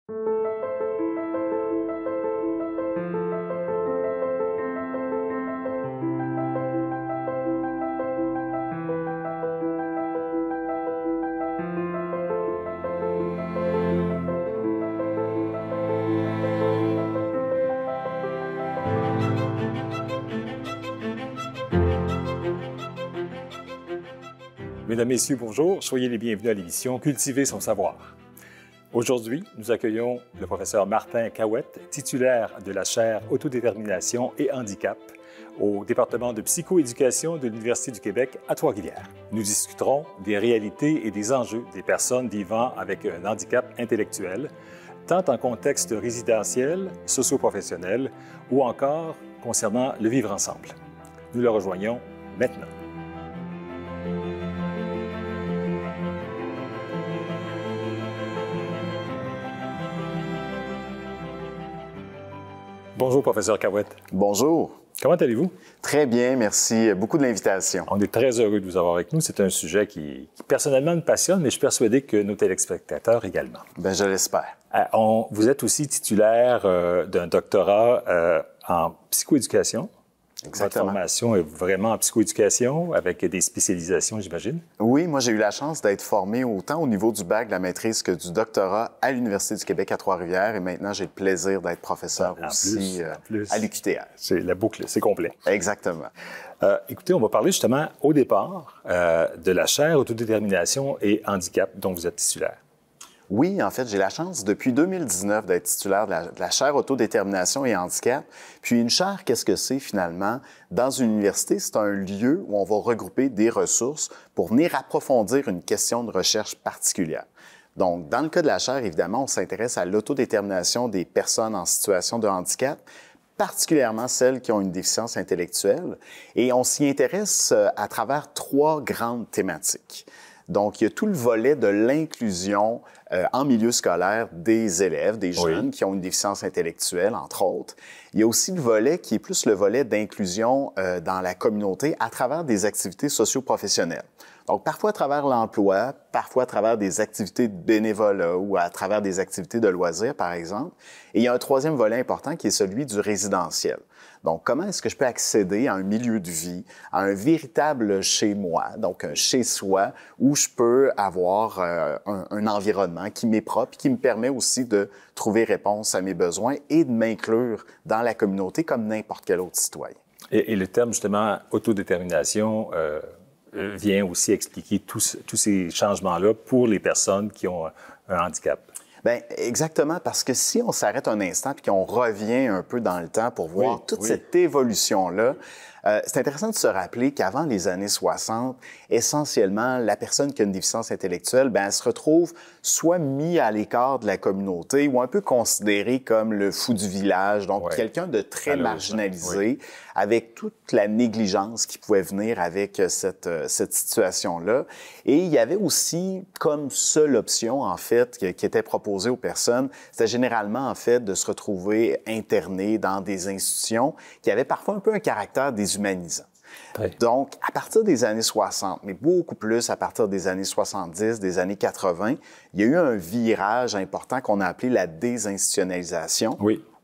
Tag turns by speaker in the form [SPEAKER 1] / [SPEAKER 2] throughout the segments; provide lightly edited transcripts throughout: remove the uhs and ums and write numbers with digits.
[SPEAKER 1] Mesdames, Messieurs, bonjour. Soyez les bienvenus à l'émission Cultiver son savoir. Aujourd'hui, nous accueillons le professeur Martin Cahouette, titulaire de la chaire Autodétermination et handicap au département de psychoéducation de l'Université du Québec à Trois-Rivières. Nous discuterons des réalités et des enjeux des personnes vivant avec un handicap intellectuel, tant en contexte résidentiel, socio-professionnel ou encore concernant le vivre ensemble. Nous le rejoignons maintenant. Bonjour, professeur Cahouette.
[SPEAKER 2] Bonjour.
[SPEAKER 1] Comment allez-vous?
[SPEAKER 2] Très bien, merci beaucoup de l'invitation.
[SPEAKER 1] On est très heureux de vous avoir avec nous. C'est un sujet qui personnellement me passionne, mais je suis persuadé que nos téléspectateurs également.
[SPEAKER 2] Bien, je l'espère.
[SPEAKER 1] Vous êtes aussi titulaire d'un doctorat en psychoéducation.
[SPEAKER 2] Exactement.
[SPEAKER 1] Votre formation est vraiment en psychoéducation, avec des spécialisations, j'imagine?
[SPEAKER 2] Oui, moi, j'ai eu la chance d'être formé autant au niveau du bac, de la maîtrise, que du doctorat à l'Université du Québec à Trois-Rivières. Et maintenant, j'ai le plaisir d'être professeur aussi à l'UQTR.
[SPEAKER 1] C'est la boucle, c'est complet.
[SPEAKER 2] Exactement.
[SPEAKER 1] Écoutez, on va parler justement au départ de la chaire Autodétermination et handicap dont vous êtes titulaire.
[SPEAKER 2] Oui, en fait, j'ai la chance depuis 2019 d'être titulaire de la chaire Autodétermination et handicap. Puis une chaire, qu'est-ce que c'est finalement? Dans une université, c'est un lieu où on va regrouper des ressources pour venir approfondir une question de recherche particulière. Donc, dans le cas de la chaire, évidemment, on s'intéresse à l'autodétermination des personnes en situation de handicap, particulièrement celles qui ont une déficience intellectuelle. Et on s'y intéresse à travers trois grandes thématiques. Donc, il y a tout le volet de l'inclusion en milieu scolaire des élèves, des jeunes qui ont une déficience intellectuelle, entre autres. Il y a aussi le volet qui est plus le volet d'inclusion dans la communauté à travers des activités socio-professionnelles. Donc, parfois à travers l'emploi, parfois à travers des activités de bénévolat ou à travers des activités de loisirs, par exemple. Et il y a un troisième volet important qui est celui du résidentiel. Donc, comment est-ce que je peux accéder à un milieu de vie, à un véritable chez-moi, donc un chez-soi, où je peux avoir un environnement qui m'est propre et qui me permet aussi de trouver réponse à mes besoins et de m'inclure dans la communauté comme n'importe quel autre citoyen.
[SPEAKER 1] Et le terme, justement, autodétermination vient aussi expliquer tous ces changements-là pour les personnes qui ont un handicap.
[SPEAKER 2] Bien, exactement, parce que si on s'arrête un instant puis qu'on revient un peu dans le temps pour voir toute cette évolution-là, c'est intéressant de se rappeler qu'avant les années 60, essentiellement, la personne qui a une déficience intellectuelle, bien, elle se retrouve soit mise à l'écart de la communauté ou un peu considérée comme le fou du village, donc quelqu'un de très marginalisé, avec toute la négligence qui pouvait venir avec cette situation-là. Et il y avait aussi comme seule option, en fait, qui était proposée aux personnes, c'était généralement, en fait, de se retrouver interné dans des institutions qui avaient parfois un peu un caractère déshumanisant. Donc, à partir des années 60, mais beaucoup plus à partir des années 70, des années 80, il y a eu un virage important qu'on a appelé la désinstitutionnalisation,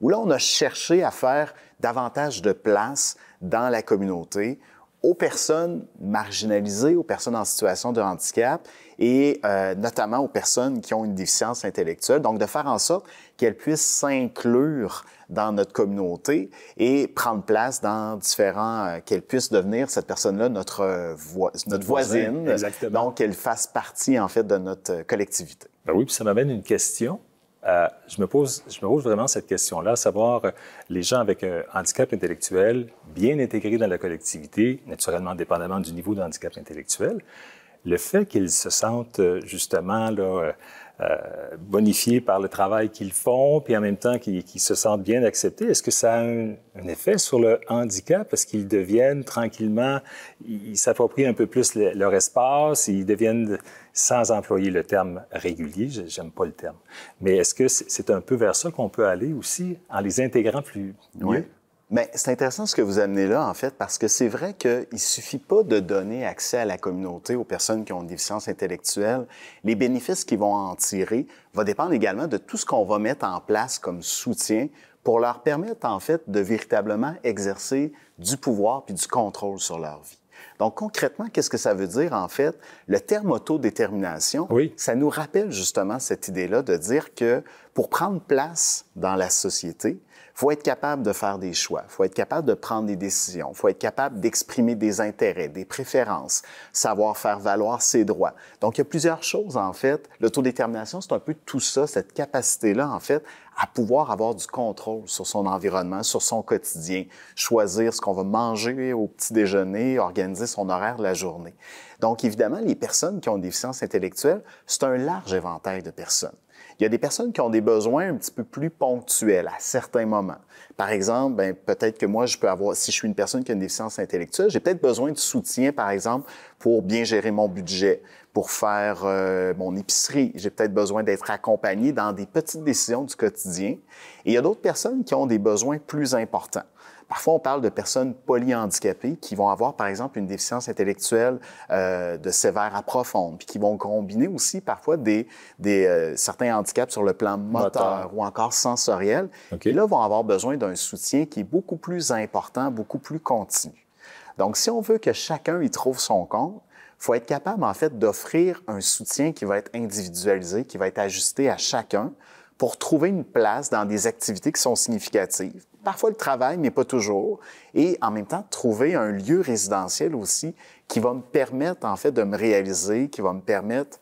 [SPEAKER 2] où là, on a cherché à faire davantage de place dans la communauté aux personnes marginalisées, aux personnes en situation de handicap et notamment aux personnes qui ont une déficience intellectuelle. Donc, de faire en sorte qu'elles puissent s'inclure dans notre communauté et prendre place dans qu'elle puisse devenir, cette personne-là, notre voisine.
[SPEAKER 1] Exactement.
[SPEAKER 2] Donc, qu'elle fasse partie, en fait, de notre collectivité.
[SPEAKER 1] Ben oui, puis ça m'amène une question. Je me pose vraiment cette question-là, à savoir les gens avec un handicap intellectuel bien intégrés dans la collectivité, naturellement dépendamment du niveau de handicap intellectuel, le fait qu'ils se sentent justement là, bonifiés par le travail qu'ils font, puis en même temps qu'ils se sentent bien acceptés, est-ce que ça a un effet sur le handicap? Est-ce qu'ils deviennent tranquillement, ils s'approprient un peu plus leur espace, ils deviennent, sans employer le terme régulier, j'aime pas le terme, mais est-ce que c'est un peu vers ça qu'on peut aller aussi, en les intégrant plus mieux?
[SPEAKER 2] Bien, c'est intéressant ce que vous amenez là, en fait, parce que c'est vrai qu'il ne suffit pas de donner accès à la communauté aux personnes qui ont une déficience intellectuelle. Les bénéfices qu'ils vont en tirer vont dépendre également de tout ce qu'on va mettre en place comme soutien pour leur permettre, en fait, de véritablement exercer du pouvoir puis du contrôle sur leur vie. Donc, concrètement, qu'est-ce que ça veut dire, en fait? Le terme autodétermination, ça nous rappelle justement cette idée-là de dire que pour prendre place dans la société, il faut être capable de faire des choix, il faut être capable de prendre des décisions, il faut être capable d'exprimer des intérêts, des préférences, savoir faire valoir ses droits. Donc, il y a plusieurs choses, en fait. L'autodétermination, c'est un peu tout ça, cette capacité-là, en fait, à pouvoir avoir du contrôle sur son environnement, sur son quotidien, choisir ce qu'on va manger au petit déjeuner, organiser son horaire de la journée. Donc, évidemment, les personnes qui ont une déficience intellectuelle, c'est un large éventail de personnes. Il y a des personnes qui ont des besoins un petit peu plus ponctuels à certains moments. Par exemple, bien, peut-être que moi, je peux avoir, si je suis une personne qui a une déficience intellectuelle, j'ai peut-être besoin de soutien, par exemple, pour bien gérer mon budget, pour faire mon épicerie. J'ai peut-être besoin d'être accompagné dans des petites décisions du quotidien. Et il y a d'autres personnes qui ont des besoins plus importants. Parfois, on parle de personnes polyhandicapées qui vont avoir, par exemple, une déficience intellectuelle de sévère à profonde, puis qui vont combiner aussi parfois certains handicaps sur le plan moteur ou encore sensoriel. Et là, vont avoir besoin d'un soutien qui est beaucoup plus important, beaucoup plus continu. Donc, si on veut que chacun y trouve son compte, il faut être capable, en fait, d'offrir un soutien qui va être individualisé, qui va être ajusté à chacun pour trouver une place dans des activités qui sont significatives. Parfois le travail, mais pas toujours. Et en même temps, trouver un lieu résidentiel aussi qui va me permettre, en fait, de me réaliser, qui va me permettre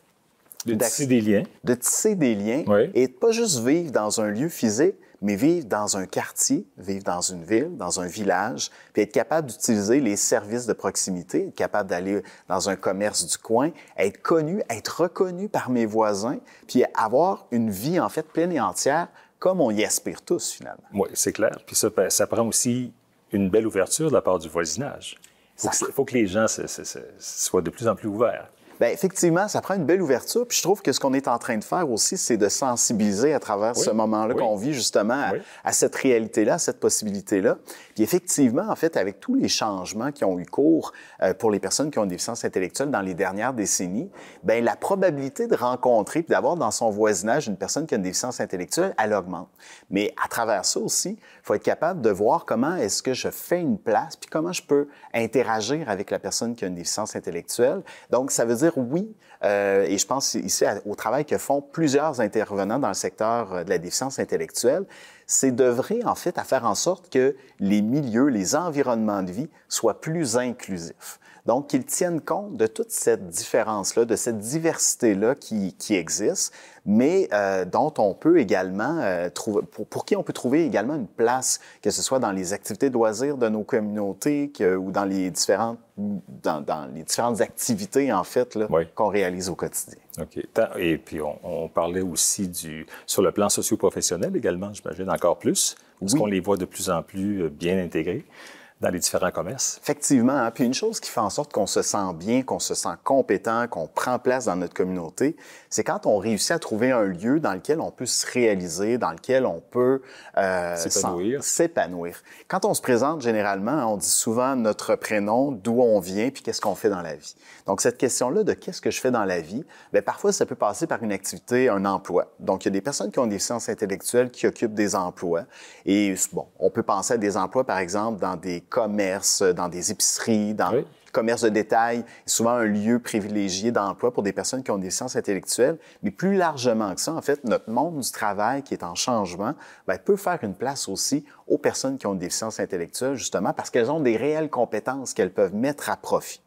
[SPEAKER 1] de tisser des liens.
[SPEAKER 2] De tisser des liens et de pas juste vivre dans un lieu physique, mais vivre dans un quartier, vivre dans une ville, dans un village, puis être capable d'utiliser les services de proximité, être capable d'aller dans un commerce du coin, être connu, être reconnu par mes voisins, puis avoir une vie, en fait, pleine et entière, comme on y aspire tous, finalement.
[SPEAKER 1] Oui, c'est clair. Puis ça prend aussi une belle ouverture de la part du voisinage. Il faut que les gens soient de plus en plus ouverts.
[SPEAKER 2] Bien, effectivement, ça prend une belle ouverture. Puis je trouve que ce qu'on est en train de faire aussi, c'est de sensibiliser à travers ce moment-là qu'on vit justement à cette réalité-là, à cette possibilité-là. Puis effectivement, en fait, avec tous les changements qui ont eu cours pour les personnes qui ont une déficience intellectuelle dans les dernières décennies, bien, la probabilité de rencontrer puis d'avoir dans son voisinage une personne qui a une déficience intellectuelle, elle augmente. Mais à travers ça aussi, il faut être capable de voir comment est-ce que je fais une place puis comment je peux interagir avec la personne qui a une déficience intellectuelle. Donc, ça veut dire oui, et je pense ici au travail que font plusieurs intervenants dans le secteur de la déficience intellectuelle, c'est d'œuvrer en fait à faire en sorte que les milieux, les environnements de vie soient plus inclusifs. Donc, qu'ils tiennent compte de toute cette différence-là, de cette diversité-là qui existe, mais dont on peut également trouver, pour qui on peut trouver également une place, que ce soit dans les activités de loisirs de nos communautés ou dans les différentes activités, en fait, là, qu'on réalise au quotidien.
[SPEAKER 1] OK. Et puis, on parlait aussi sur le plan socio-professionnel également, j'imagine, encore plus, parce qu'on les voit de plus en plus bien intégrés dans les différents commerces.
[SPEAKER 2] Effectivement. Hein? Puis une chose qui fait en sorte qu'on se sent bien, qu'on se sent compétent, qu'on prend place dans notre communauté, c'est quand on réussit à trouver un lieu dans lequel on peut se réaliser, dans lequel on peut s'épanouir. Quand on se présente, généralement, on dit souvent notre prénom, d'où on vient, puis qu'est-ce qu'on fait dans la vie. Donc, cette question-là de qu'est-ce que je fais dans la vie, bien, parfois, ça peut passer par une activité, un emploi. Donc, il y a des personnes qui ont des déficiences intellectuelles qui occupent des emplois. Et, bon, on peut penser à des emplois, par exemple, dans des commerces, dans des épiceries, dans le commerce de détail, souvent un lieu privilégié d'emploi pour des personnes qui ont des déficiences intellectuelles. Mais plus largement que ça, en fait, notre monde du travail qui est en changement, bien, peut faire une place aussi aux personnes qui ont des déficiences intellectuelles, justement, parce qu'elles ont des réelles compétences qu'elles peuvent mettre à profit.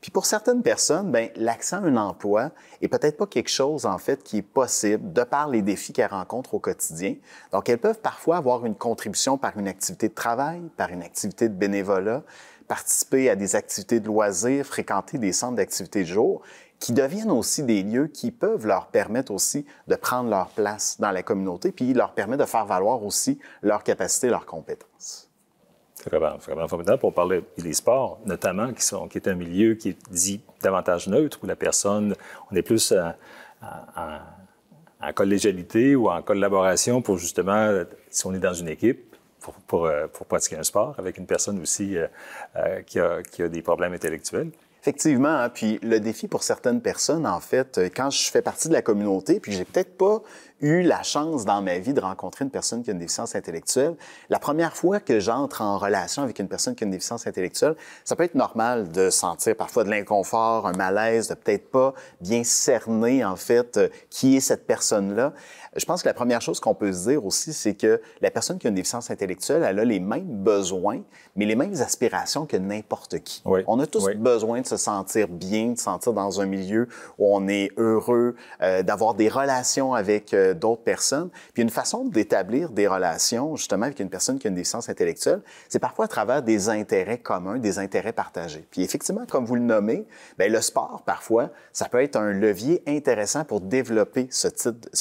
[SPEAKER 2] Puis pour certaines personnes, bien, l'accès à un emploi est peut-être pas quelque chose, en fait, qui est possible de par les défis qu'elles rencontrent au quotidien. Donc, elles peuvent parfois avoir une contribution par une activité de travail, par une activité de bénévolat, participer à des activités de loisirs, fréquenter des centres d'activités de jour, qui deviennent aussi des lieux qui peuvent leur permettre aussi de prendre leur place dans la communauté, puis leur permettre de faire valoir aussi leurs capacités, leurs compétences.
[SPEAKER 1] C'est vraiment formidable pour parler des sports, notamment, qui est un milieu qui est dit davantage neutre, où la personne, on est plus en collégialité ou en collaboration pour justement, si on est dans une équipe, pour pratiquer un sport avec une personne aussi qui a des problèmes intellectuels.
[SPEAKER 2] Effectivement, hein, puis le défi pour certaines personnes, en fait, quand je fais partie de la communauté, puis j'ai peut-être pas eu la chance dans ma vie de rencontrer une personne qui a une déficience intellectuelle, la première fois que j'entre en relation avec une personne qui a une déficience intellectuelle, ça peut être normal de sentir parfois de l'inconfort, un malaise, de peut-être pas bien cerner, en fait, qui est cette personne-là. Je pense que la première chose qu'on peut se dire aussi, c'est que la personne qui a une déficience intellectuelle, elle a les mêmes besoins, mais les mêmes aspirations que n'importe qui.
[SPEAKER 1] Oui.
[SPEAKER 2] On a tous besoin de se sentir bien, de se sentir dans un milieu où on est heureux, d'avoir des relations avec d'autres personnes. Puis une façon d'établir des relations, justement, avec une personne qui a une déficience intellectuelle, c'est parfois à travers des intérêts communs, des intérêts partagés. Puis effectivement, comme vous le nommez, bien, le sport, parfois, ça peut être un levier intéressant pour développer ce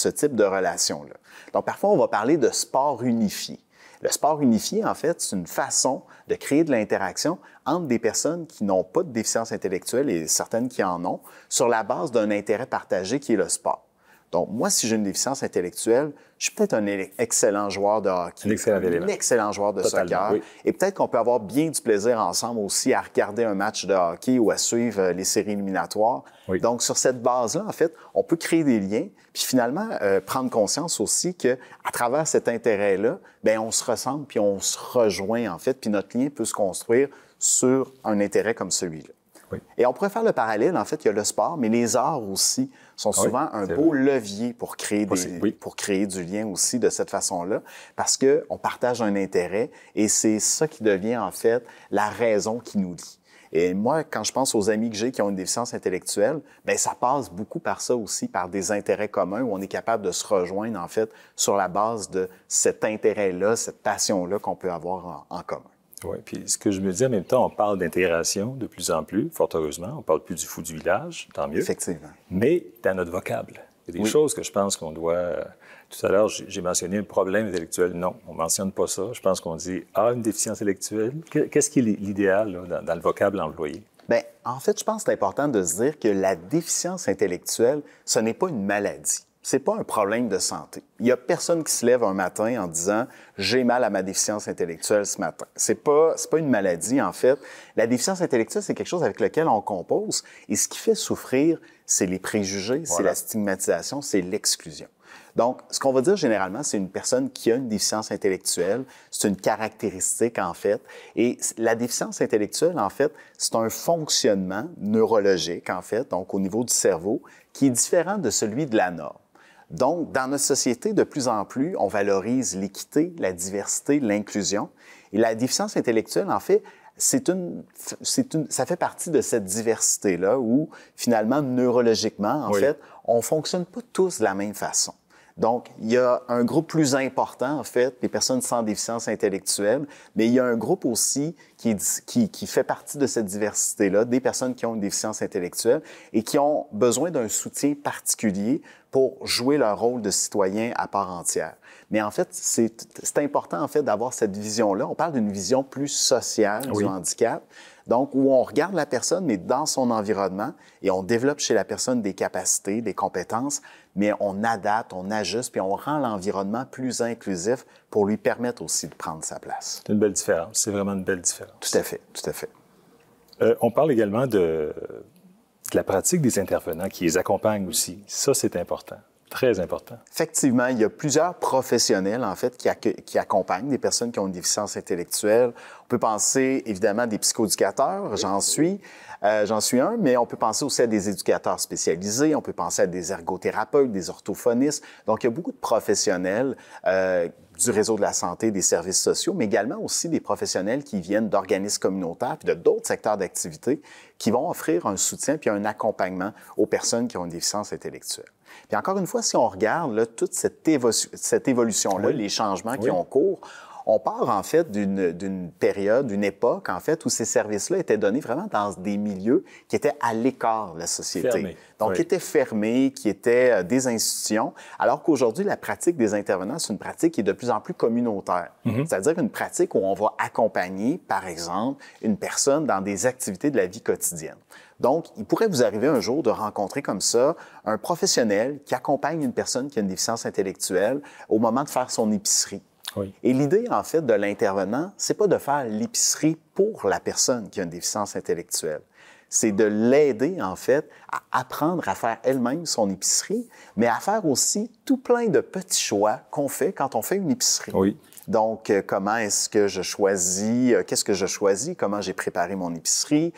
[SPEAKER 2] type de relation-là. Donc, parfois, on va parler de sport unifié. Le sport unifié, en fait, c'est une façon de créer de l'interaction entre des personnes qui n'ont pas de déficience intellectuelle et certaines qui en ont, sur la base d'un intérêt partagé qui est le sport. Donc, moi, si j'ai une déficience intellectuelle, je suis peut-être un excellent joueur de hockey, un excellent joueur de soccer, oui. Et peut-être qu'on peut avoir bien du plaisir ensemble aussi à regarder un match de hockey ou à suivre les séries éliminatoires. Oui. Donc, sur cette base-là, en fait, on peut créer des liens, puis finalement, prendre conscience aussi qu'à travers cet intérêt-là, bien, on se ressemble, puis on se rejoint, en fait, puis notre lien peut se construire sur un intérêt comme celui-là. Oui. Et on pourrait faire le parallèle, en fait, il y a le sport, mais les arts aussi sont souvent un beau levier pour créer pour créer du lien aussi de cette façon-là, parce qu'on partage un intérêt et c'est ça qui devient, en fait, la raison qui nous lie. Et moi, quand je pense aux amis que j'ai qui ont une déficience intellectuelle, bien, ça passe beaucoup par ça aussi, par des intérêts communs où on est capable de se rejoindre, en fait, sur la base de cet intérêt-là, cette passion-là qu'on peut avoir en commun.
[SPEAKER 1] Oui, puis ce que je me dis en même temps, on parle d'intégration de plus en plus, fort heureusement. On parle plus du fou du village, tant mieux.
[SPEAKER 2] Effectivement.
[SPEAKER 1] Mais dans notre vocable, il y a des choses que je pense qu'on doit... Tout à l'heure, j'ai mentionné un problème intellectuel. Non, on ne mentionne pas ça. Je pense qu'on dit « Ah, une déficience intellectuelle ». Qu'est-ce qui est l'idéal là, dans le vocable employé?
[SPEAKER 2] Bien, en fait, je pense que c'est important de se dire que la déficience intellectuelle, ce n'est pas une maladie. C'est pas un problème de santé. Il y a personne qui se lève un matin en disant « j'ai mal à ma déficience intellectuelle ce matin ». C'est pas une maladie, en fait. La déficience intellectuelle, c'est quelque chose avec lequel on compose. Et ce qui fait souffrir, c'est les préjugés, c'est la stigmatisation, c'est l'exclusion. Donc, ce qu'on va dire généralement, c'est une personne qui a une déficience intellectuelle. C'est une caractéristique, en fait. Et la déficience intellectuelle, en fait, c'est un fonctionnement neurologique, en fait, donc au niveau du cerveau, qui est différent de celui de la norme. Donc, dans notre société, de plus en plus, on valorise l'équité, la diversité, l'inclusion. Et la déficience intellectuelle, en fait, ça fait partie de cette diversité-là où, finalement, neurologiquement, en fait, on ne fonctionne pas tous de la même façon. Donc, il y a un groupe plus important, en fait, les personnes sans déficience intellectuelle, mais il y a un groupe aussi qui fait partie de cette diversité-là, des personnes qui ont une déficience intellectuelle et qui ont besoin d'un soutien particulier pour jouer leur rôle de citoyen à part entière. Mais en fait, c'est important, en fait, d'avoir cette vision-là. On parle d'une vision plus sociale du handicap. Donc, où on regarde la personne, mais dans son environnement, et on développe chez la personne des capacités, des compétences, mais on adapte, on ajuste, puis on rend l'environnement plus inclusif pour lui permettre aussi de prendre sa place.
[SPEAKER 1] C'est une belle différence. C'est vraiment une belle différence.
[SPEAKER 2] Tout à fait, tout à fait.
[SPEAKER 1] On parle également de la pratique des intervenants qui les accompagnent aussi. Ça, c'est important. Très important.
[SPEAKER 2] Effectivement, il y a plusieurs professionnels, en fait, qui accompagnent des personnes qui ont une déficience intellectuelle. On peut penser, évidemment, à des psychoéducateurs, j'en suis un, mais on peut penser aussi à des éducateurs spécialisés, on peut penser à des ergothérapeutes, des orthophonistes. Donc, il y a beaucoup de professionnels du réseau de la santé, des services sociaux, mais également aussi des professionnels qui viennent d'organismes communautaires puis de d'autres secteurs d'activité qui vont offrir un soutien puis un accompagnement aux personnes qui ont une déficience intellectuelle. Puis encore une fois, si on regarde là, toute cette évolution-là, les changements qui ont cours, on part en fait d'une période, d'une époque en fait où ces services-là étaient donnés vraiment dans des milieux qui étaient à l'écart de la société.
[SPEAKER 1] Fermés.
[SPEAKER 2] Donc, qui étaient fermés, qui étaient des institutions, alors qu'aujourd'hui, la pratique des intervenants, c'est une pratique qui est de plus en plus communautaire. C'est-à-dire une pratique où on va accompagner, par exemple, une personne dans des activités de la vie quotidienne. Donc, il pourrait vous arriver un jour de rencontrer comme ça un professionnel qui accompagne une personne qui a une déficience intellectuelle au moment de faire son épicerie.
[SPEAKER 1] Oui.
[SPEAKER 2] Et l'idée, en fait, de l'intervenant, c'est pas de faire l'épicerie pour la personne qui a une déficience intellectuelle. C'est de l'aider, en fait, à apprendre à faire elle-même son épicerie, mais à faire aussi tout plein de petits choix qu'on fait quand on fait une épicerie.
[SPEAKER 1] Oui.
[SPEAKER 2] Donc, comment est-ce que je choisis, qu'est-ce que je choisis, comment j'ai préparé mon épicerie,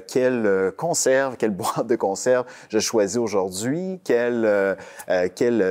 [SPEAKER 2] quelle conserve, quelle boîte de conserve je choisis aujourd'hui, quelle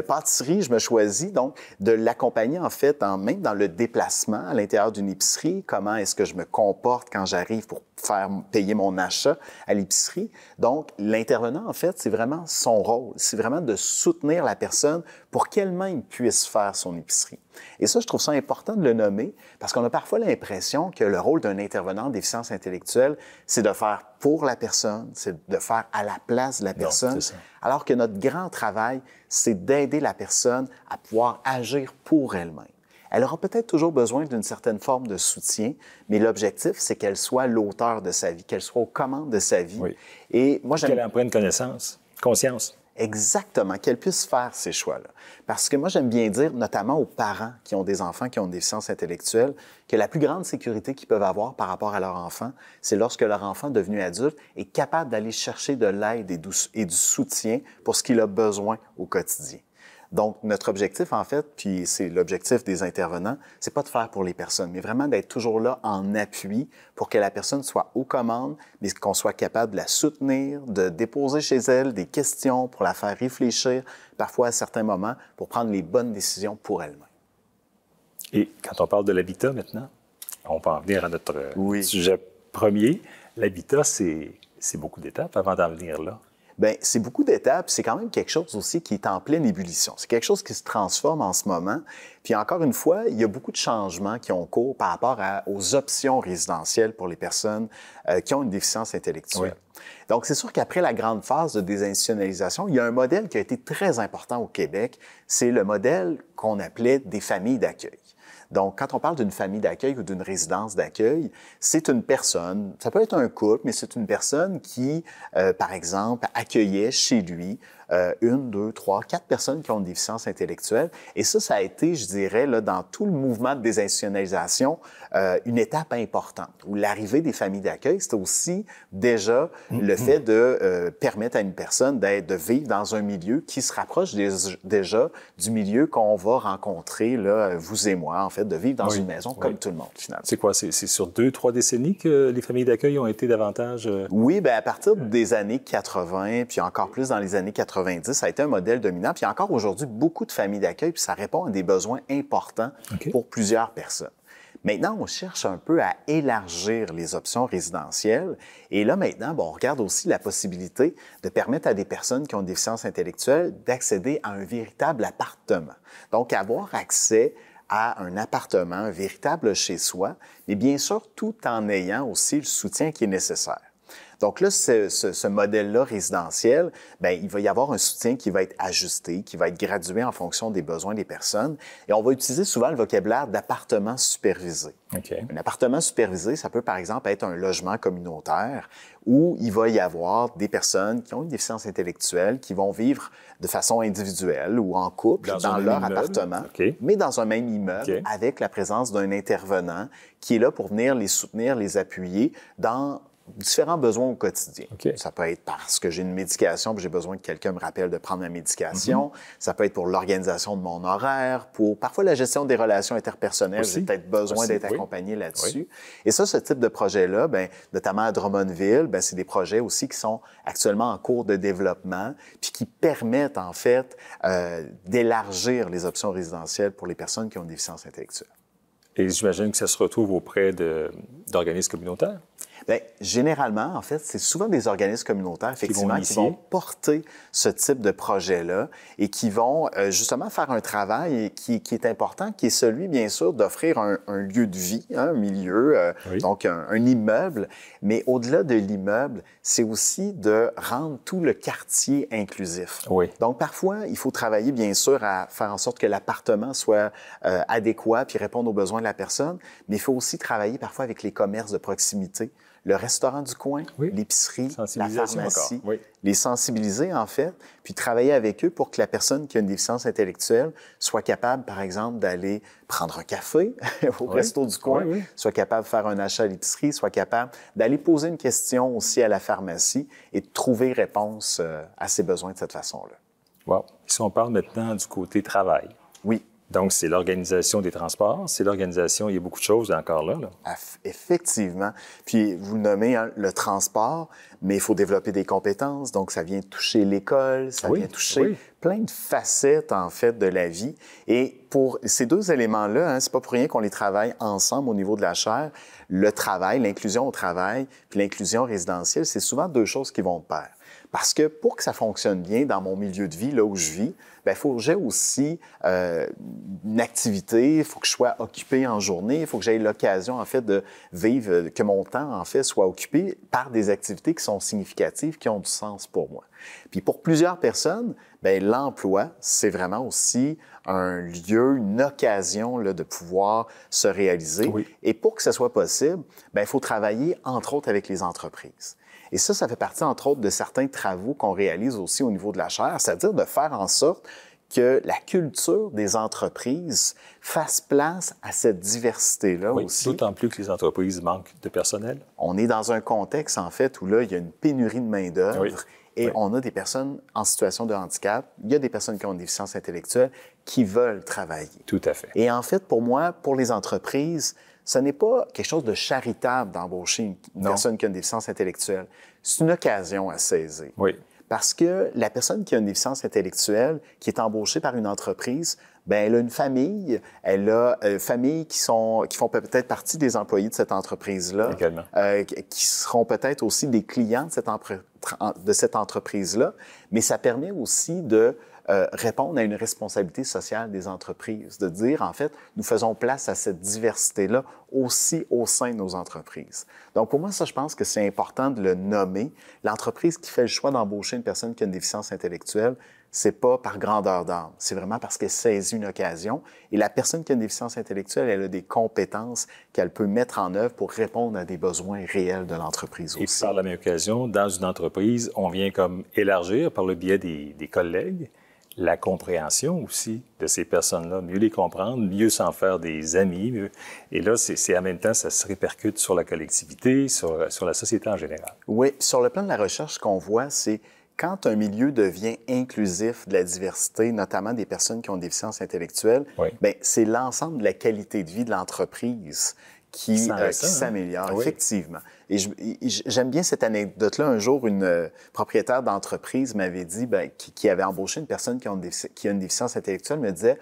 [SPEAKER 2] pâtisserie je me choisis. Donc, de l'accompagner, en fait, même dans le déplacement à l'intérieur d'une épicerie, comment est-ce que je me comporte quand j'arrive pour faire payer mon achat à l'épicerie. Donc, l'intervenant, en fait, c'est vraiment son rôle. C'est vraiment de soutenir la personne pour qu'elle-même puisse faire son épicerie. Et ça, je trouve ça important de le nommer parce qu'on a parfois l'impression que le rôle d'un intervenant en déficience intellectuelle, c'est de faire pour la personne, c'est de faire à la place de la personne.
[SPEAKER 1] Non, c'est ça.
[SPEAKER 2] Alors que notre grand travail, c'est d'aider la personne à pouvoir agir pour elle-même. Elle aura peut-être toujours besoin d'une certaine forme de soutien, mais l'objectif, c'est qu'elle soit l'auteur de sa vie, qu'elle soit aux commandes de sa vie.
[SPEAKER 1] Oui.
[SPEAKER 2] Et moi,
[SPEAKER 1] Qu'elle en prenne conscience.
[SPEAKER 2] Exactement, qu'elle puisse faire ces choix-là. Parce que moi, j'aime bien dire, notamment aux parents qui ont des enfants qui ont une déficience intellectuelle, que la plus grande sécurité qu'ils peuvent avoir par rapport à leur enfant, c'est lorsque leur enfant, devenu adulte, est capable d'aller chercher de l'aide et du soutien pour ce qu'il a besoin au quotidien. Donc, notre objectif, en fait, puis c'est l'objectif des intervenants, c'est pas de faire pour les personnes, mais vraiment d'être toujours là en appui pour que la personne soit aux commandes, mais qu'on soit capable de la soutenir, de déposer chez elle des questions pour la faire réfléchir, parfois à certains moments, pour prendre les bonnes décisions pour elle-même.
[SPEAKER 1] Et quand on parle de l'habitat maintenant, on peut en venir à notre sujet premier. L'habitat, c'est beaucoup d'étapes avant d'en venir là.
[SPEAKER 2] Bien, c'est beaucoup d'étapes. C'est quand même quelque chose aussi qui est en pleine ébullition. C'est quelque chose qui se transforme en ce moment. Puis encore une fois, il y a beaucoup de changements qui ont cours par rapport aux options résidentielles pour les personnes qui ont une déficience intellectuelle. Oui. Donc, c'est sûr qu'après la grande phase de désinstitutionnalisation, il y a un modèle qui a été très important au Québec. C'est le modèle qu'on appelait des familles d'accueil. Donc, quand on parle d'une famille d'accueil ou d'une résidence d'accueil, c'est une personne, ça peut être un couple, mais c'est une personne qui, par exemple, accueillait chez lui une, deux, trois, quatre personnes qui ont une déficience intellectuelle. Et ça a été, je dirais, là, dans tout le mouvement de désinstitutionnalisation, une étape importante. Où l'arrivée des familles d'accueil, c'est aussi déjà le fait de permettre à une personne de vivre dans un milieu qui se rapproche déjà du milieu qu'on va rencontrer, là, vous et moi, en fait, de vivre dans une maison comme tout le monde, finalement.
[SPEAKER 1] C'est quoi? C'est sur 2-3 décennies que les familles d'accueil ont été davantage...
[SPEAKER 2] Oui, bien, à partir des années 80, puis encore plus dans les années 90, ça a été un modèle dominant. Puis encore aujourd'hui, beaucoup de familles d'accueil, puis ça répond à des besoins importants pour plusieurs personnes. Maintenant, on cherche un peu à élargir les options résidentielles. Et là, maintenant, on regarde aussi la possibilité de permettre à des personnes qui ont une déficience intellectuelle d'accéder à un véritable appartement. Donc, avoir accès à un appartement, un véritable chez soi, mais bien sûr, tout en ayant aussi le soutien qui est nécessaire. Donc là, ce modèle-là résidentiel, bien, il va y avoir un soutien qui va être ajusté, qui va être gradué en fonction des besoins des personnes. Et on va utiliser souvent le vocabulaire d'appartement supervisé.
[SPEAKER 1] Okay.
[SPEAKER 2] Un appartement supervisé, ça peut par exemple être un logement communautaire où il va y avoir des personnes qui ont une déficience intellectuelle qui vont vivre de façon individuelle ou en couple dans leur appartement, mais dans un même immeuble avec la présence d'un intervenant qui est là pour venir les soutenir, les appuyer dans différents besoins au quotidien. Ça peut être parce que j'ai une médication et j'ai besoin que quelqu'un me rappelle de prendre ma médication. Ça peut être pour l'organisation de mon horaire, pour parfois la gestion des relations interpersonnelles. J'ai peut-être besoin d'être accompagné là-dessus. Et ça, ce type de projet-là, bien, notamment à Drummondville, bien, c'est des projets aussi qui sont actuellement en cours de développement puis qui permettent, en fait, d'élargir les options résidentielles pour les personnes qui ont une déficience intellectuelle.
[SPEAKER 1] Et j'imagine que ça se retrouve auprès d'organismes communautaires?
[SPEAKER 2] Bien, généralement, en fait, c'est souvent des organismes communautaires, effectivement, qui vont porter ce type de projet-là et qui vont justement faire un travail qui est important, qui est celui, bien sûr, d'offrir un lieu de vie, un milieu, donc un immeuble. Mais au-delà de l'immeuble, c'est aussi de rendre tout le quartier inclusif. Donc, parfois, il faut travailler, bien sûr, à faire en sorte que l'appartement soit adéquat puis répondre aux besoins de la personne, mais il faut aussi travailler parfois avec les commerces de proximité, le restaurant du coin, l'épicerie, la pharmacie, les sensibiliser en fait, puis travailler avec eux pour que la personne qui a une déficience intellectuelle soit capable, par exemple, d'aller prendre un café au resto du coin, soit capable de faire un achat à l'épicerie, soit capable d'aller poser une question aussi à la pharmacie et de trouver réponse à ses besoins de cette façon-là.
[SPEAKER 1] Wow. Si on parle maintenant du côté travail.
[SPEAKER 2] Oui.
[SPEAKER 1] Donc, c'est l'organisation des transports, c'est l'organisation, il y a beaucoup de choses encore là.
[SPEAKER 2] Effectivement. Puis, vous le nommez, hein, le transport, mais il faut développer des compétences. Donc, ça vient toucher l'école, ça vient toucher plein de facettes, en fait, de la vie. Et pour ces deux éléments-là, hein, c'est pas pour rien qu'on les travaille ensemble au niveau de la chaire. Le travail, l'inclusion au travail, puis l'inclusion résidentielle, c'est souvent deux choses qui vont de pair. Parce que pour que ça fonctionne bien dans mon milieu de vie, là où je vis, il faut que j'aie aussi une activité, il faut que je sois occupé en journée, il faut que j'aie l'occasion, en fait, de vivre, que mon temps, en fait, soit occupé par des activités qui sont significatives, qui ont du sens pour moi. Puis pour plusieurs personnes, l'emploi, c'est vraiment aussi un lieu, une occasion là, de pouvoir se réaliser. Oui. Et pour que ça soit possible, il faut travailler, entre autres, avec les entreprises. Et ça fait partie, entre autres, de certains travaux qu'on réalise aussi au niveau de la chaire, c'est-à-dire de faire en sorte que la culture des entreprises fasse place à cette diversité-là aussi.
[SPEAKER 1] D'autant plus que les entreprises manquent de personnel.
[SPEAKER 2] On est dans un contexte, en fait, où là, il y a une pénurie de main-d'œuvre et on a des personnes en situation de handicap, il y a des personnes qui ont une déficience intellectuelle qui veulent travailler.
[SPEAKER 1] Tout à fait.
[SPEAKER 2] Et en fait, pour moi, pour les entreprises, ce n'est pas quelque chose de charitable d'embaucher une personne qui a une déficience intellectuelle. C'est une occasion à saisir.
[SPEAKER 1] Oui.
[SPEAKER 2] Parce que la personne qui a une déficience intellectuelle, qui est embauchée par une entreprise, elle a une famille, elle a famille qui font peut-être partie des employés de cette entreprise-là, qui seront peut-être aussi des clients de cette entreprise-là, mais ça permet aussi de répondre à une responsabilité sociale des entreprises, de dire, en fait, nous faisons place à cette diversité-là aussi au sein de nos entreprises. Donc, pour moi, ça, je pense que c'est important de le nommer. L'entreprise qui fait le choix d'embaucher une personne qui a une déficience intellectuelle, c'est pas par grandeur d'âme, c'est vraiment parce qu'elle saisit une occasion. Et la personne qui a une déficience intellectuelle, elle a des compétences qu'elle peut mettre en œuvre pour répondre à des besoins réels de l'entreprise aussi.
[SPEAKER 1] Et par la même occasion, dans une entreprise, on vient comme élargir par le biais des collègues la compréhension aussi de ces personnes-là, mieux les comprendre, mieux s'en faire des amis. Et là, c'est en même temps, ça se répercute sur la collectivité, sur la société en général.
[SPEAKER 2] Oui, sur le plan de la recherche, ce qu'on voit, c'est quand un milieu devient inclusif de la diversité, notamment des personnes qui ont une déficience intellectuelle, c'est l'ensemble de la qualité de vie de l'entreprise qui s'améliore, effectivement. Et j'aime bien cette anecdote-là. Un jour, une propriétaire d'entreprise m'avait dit, qui avait embauché une personne qui a une déficience intellectuelle, me disait,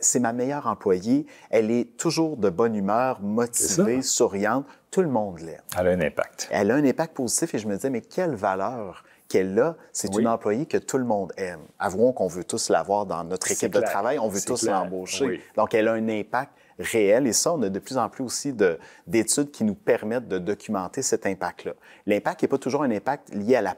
[SPEAKER 2] c'est ma meilleure employée, elle est toujours de bonne humeur, motivée, souriante, tout le monde l'aime.
[SPEAKER 1] Elle a un impact.
[SPEAKER 2] Elle a un impact positif et je me disais, mais quelle valeur qu'elle a, c'est une employée que tout le monde aime. Avouons qu'on veut tous l'avoir dans notre équipe de travail, on veut tous l'embaucher. Oui. Donc, elle a un impact réel et ça, on a de plus en plus aussi d'études qui nous permettent de documenter cet impact-là. L'impact n'est pas toujours un impact lié à la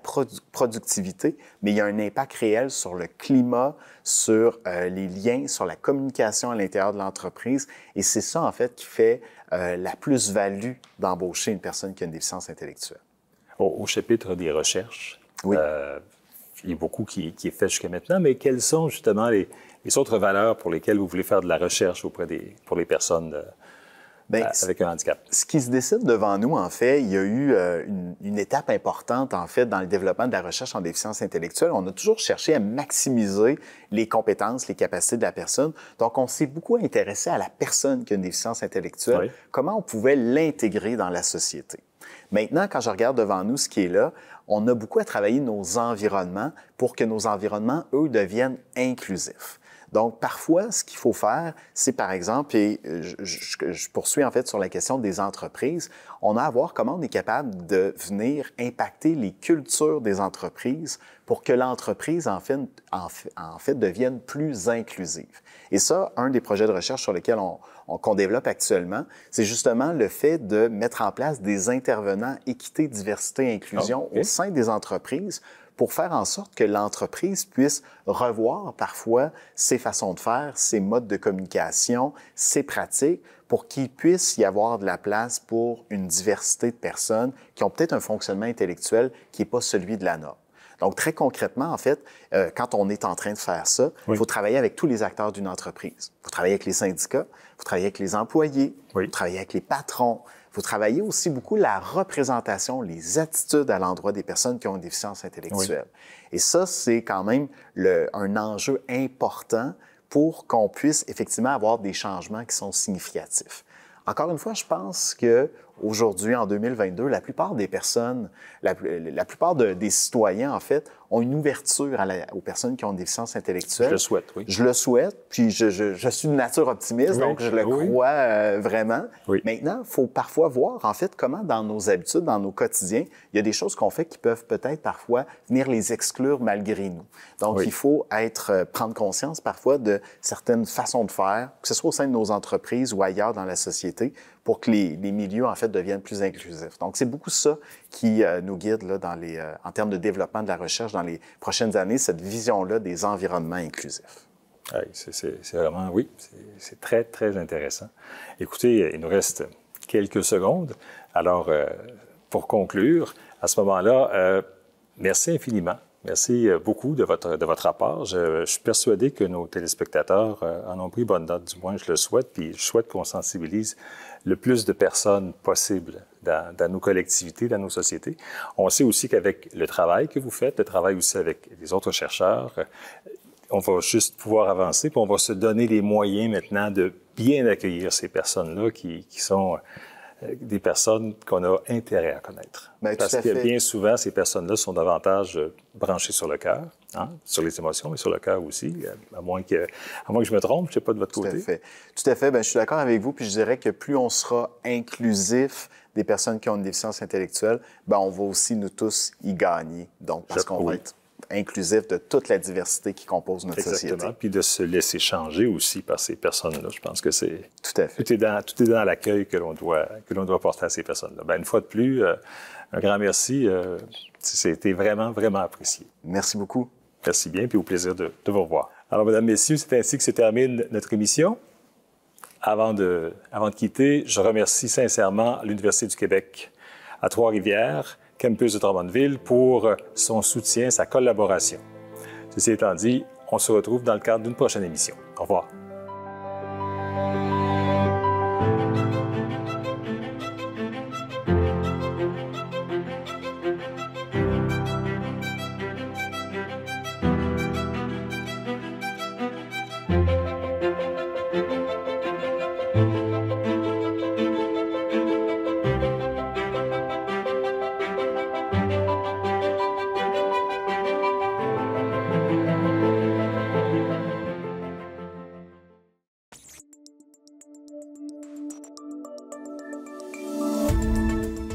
[SPEAKER 2] productivité, mais il y a un impact réel sur le climat, sur les liens, sur la communication à l'intérieur de l'entreprise et c'est ça, en fait, qui fait la plus-value d'embaucher une personne qui a une déficience intellectuelle.
[SPEAKER 1] Au chapitre des recherches, il y a beaucoup qui est fait jusqu'à maintenant, mais quelles sont justement les autres valeurs pour lesquelles vous voulez faire de la recherche pour les personnes avec un handicap?
[SPEAKER 2] Ce qui se décide devant nous, en fait, il y a eu une étape importante, en fait, dans le développement de la recherche en déficience intellectuelle. On a toujours cherché à maximiser les compétences, les capacités de la personne. Donc, on s'est beaucoup intéressé à la personne qui a une déficience intellectuelle, comment on pouvait l'intégrer dans la société. Maintenant, quand je regarde devant nous ce qui est là, on a beaucoup à travailler nos environnements pour que nos environnements, eux, deviennent inclusifs. Donc, parfois, ce qu'il faut faire, c'est par exemple, et je poursuis en fait sur la question des entreprises, on a à voir comment on est capable de venir impacter les cultures des entreprises pour que l'entreprise, en fait, devienne plus inclusive. Et ça, un des projets de recherche sur lesquels qu'on développe actuellement, c'est justement le fait de mettre en place des intervenants équité, diversité, inclusion au sein des entreprises pour faire en sorte que l'entreprise puisse revoir parfois ses façons de faire, ses modes de communication, ses pratiques, pour qu'il puisse y avoir de la place pour une diversité de personnes qui ont peut-être un fonctionnement intellectuel qui n'est pas celui de la norme. Donc, très concrètement, en fait, quand on est en train de faire ça, il faut travailler avec tous les acteurs d'une entreprise. Il faut travailler avec les syndicats, il faut travailler avec les employés, il faut travailler avec les patrons, il faut travailler aussi beaucoup la représentation, les attitudes à l'endroit des personnes qui ont une déficience intellectuelle. Et ça, c'est quand même un enjeu important pour qu'on puisse effectivement avoir des changements qui sont significatifs. Encore une fois, je pense qu'aujourd'hui, en 2022, la plupart des personnes, la plupart des citoyens, en fait, ont une ouverture aux personnes qui ont une déficience intellectuelle.
[SPEAKER 1] Je le souhaite, oui.
[SPEAKER 2] Je le souhaite, puis je suis de nature optimiste, donc je le crois vraiment. Oui. Maintenant, il faut parfois voir, en fait, comment dans nos habitudes, dans nos quotidiens, il y a des choses qu'on fait qui peuvent peut-être parfois venir les exclure malgré nous. Donc, il faut prendre conscience parfois de certaines façons de faire, que ce soit au sein de nos entreprises ou ailleurs dans la société, pour que les milieux, en fait, deviennent plus inclusifs. Donc, c'est beaucoup ça qui nous guide là, en termes de développement de la recherche dans les prochaines années, cette vision-là des environnements inclusifs.
[SPEAKER 1] Oui, c'est vraiment, oui, c'est très, très intéressant. Écoutez, il nous reste quelques secondes. Alors, pour conclure, à ce moment-là, merci infiniment. Merci beaucoup de votre rapport. Je suis persuadé que nos téléspectateurs en ont pris bonne note, du moins je le souhaite, puis je souhaite qu'on sensibilise le plus de personnes possible dans nos collectivités, dans nos sociétés. On sait aussi qu'avec le travail que vous faites, le travail aussi avec les autres chercheurs, on va juste pouvoir avancer, puis on va se donner les moyens maintenant de bien accueillir ces personnes-là qui sont des personnes qu'on a intérêt à connaître.
[SPEAKER 2] Bien,
[SPEAKER 1] parce que bien souvent, ces personnes-là sont davantage branchées sur le cœur, hein, sur les émotions, mais sur le cœur aussi, à moins que je me trompe, je ne sais pas de votre côté.
[SPEAKER 2] Tout à fait. Bien, je suis d'accord avec vous, puis je dirais que plus on sera inclusif des personnes qui ont une déficience intellectuelle, bien, on va aussi, nous tous, y gagner. Donc, parce qu'on va être inclusif de toute la diversité qui compose notre société.
[SPEAKER 1] Exactement, puis de se laisser changer aussi par ces personnes-là. Je pense que c'est...
[SPEAKER 2] Tout à fait.
[SPEAKER 1] Tout est dans l'accueil que l'on doit porter à ces personnes-là. Bien, une fois de plus, un grand merci. C'était vraiment, vraiment apprécié.
[SPEAKER 2] Merci beaucoup.
[SPEAKER 1] Merci bien, puis au plaisir de vous revoir. Alors, mesdames, messieurs, c'est ainsi que se termine notre émission. Avant de quitter, je remercie sincèrement l'Université du Québec à Trois-Rivières, Campus de Drummondville, pour son soutien, sa collaboration. Ceci étant dit, on se retrouve dans le cadre d'une prochaine émission. Au revoir.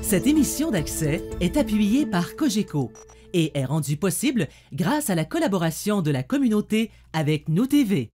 [SPEAKER 3] Cette émission d'Accès est appuyée par Cogeco et est rendue possible grâce à la collaboration de la communauté avec Nous TV.